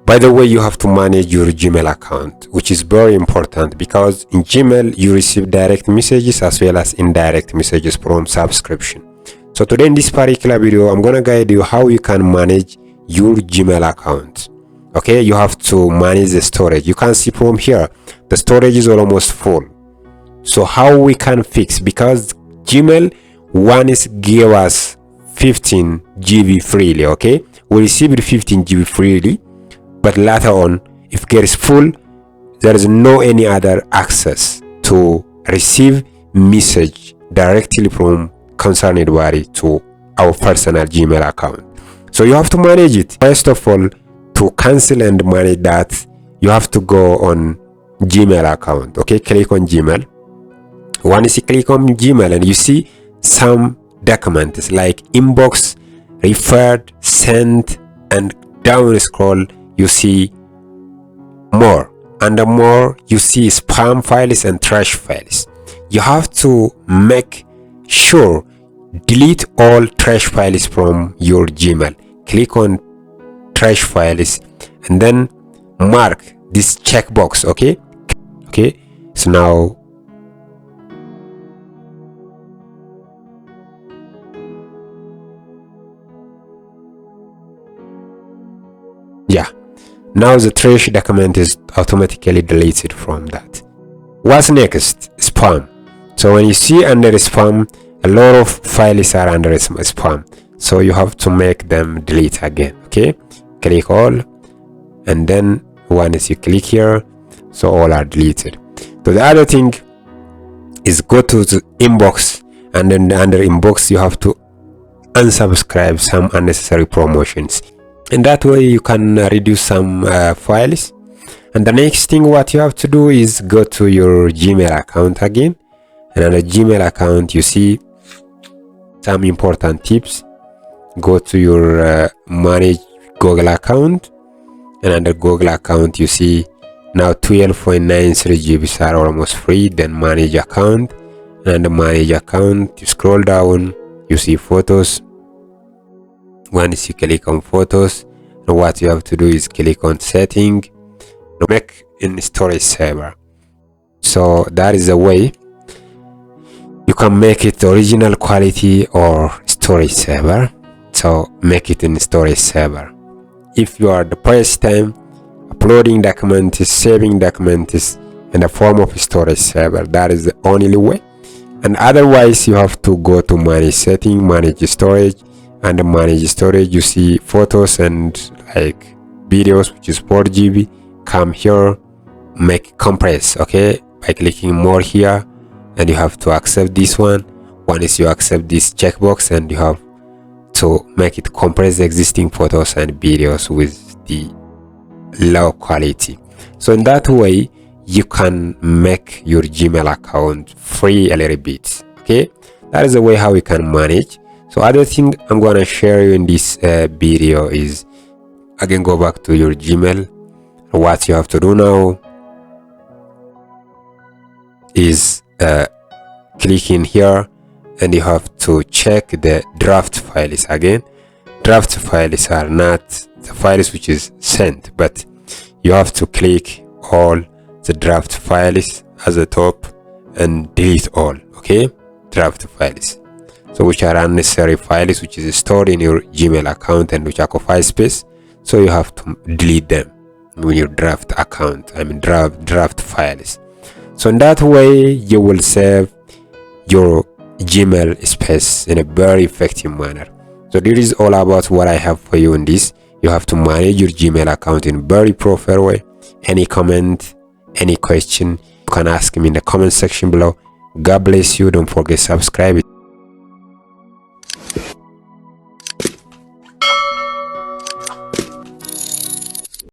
By the way, you have to manage your Gmail account, which is very important because in Gmail you receive direct messages as well as indirect messages from subscription. So today in this particular video, I'm gonna guide you how you can manage your Gmail account. Okay, you have to manage the storage. You can see from here the storage is almost full. So how we can fix, because Gmail once gave us 15 GB freely. Okay, we received 15 GB freely, but later on if it gets full, there is no any other access to receive message directly from concerned party to our personal Gmail account. So you have to manage it. First of all, to cancel and manage that, you have to go on Gmail account. Okay, click on Gmail. Once you click on Gmail and you see some documents like inbox, referred, sent, and down scroll you see more. Under more you see spam files and trash files. You have to make sure delete all trash files from your Gmail. Click on trash files and then mark this checkbox. Okay, so now now the trash document is automatically deleted from that. What's next? Spam. So when you see under spam, a lot of files are under spam, so you have to make them delete again. Okay, click all, and then once you click here, so all are deleted. So the other thing is go to the inbox, and then under inbox you have to unsubscribe some unnecessary promotions, and that way you can reduce some files. And the next thing what you have to do is go to your Gmail account again, and on the Gmail account you see some important tips. Go to your manage Google account, and under Google account you see now 12.93 GB are almost free. Then manage account, and under manage account you scroll down, you see photos. Once you click on photos, and what you have to do is click on setting, make in storage saver. So that is the way you can make it original quality or storage saver. So make it in storage saver. If you are the first time uploading documents, saving documents in the form of storage saver, that is the only way. And otherwise you have to go to manage setting, manage storage. Under manage storage you see photos and like videos, which is 4 GB. Come here, make compress. Okay, by clicking more here, and you have to accept this one. Once you accept this checkbox, and you have to make it compress the existing photos and videos with the low quality. So in that way you can make your Gmail account free a little bit. Okay, that is the way how we can manage. So other thing I'm gonna share you in this video is, again, go back to your Gmail. What you have to do now is click in here, and you have to check the draft files. Again, draft files are not the files which is sent, but you have to click all the draft files at the top and delete all. Okay, draft files, so which are unnecessary files which is stored in your Gmail account and which occupy space, so you have to delete them in your draft account, draft files. So in that way you will save your Gmail space in a very effective manner. So this is all about what I have for you in this. You have to manage your Gmail account in a very proper way. Any comment, any question, you can ask me in the comment section below. God bless you. Don't forget to subscribe.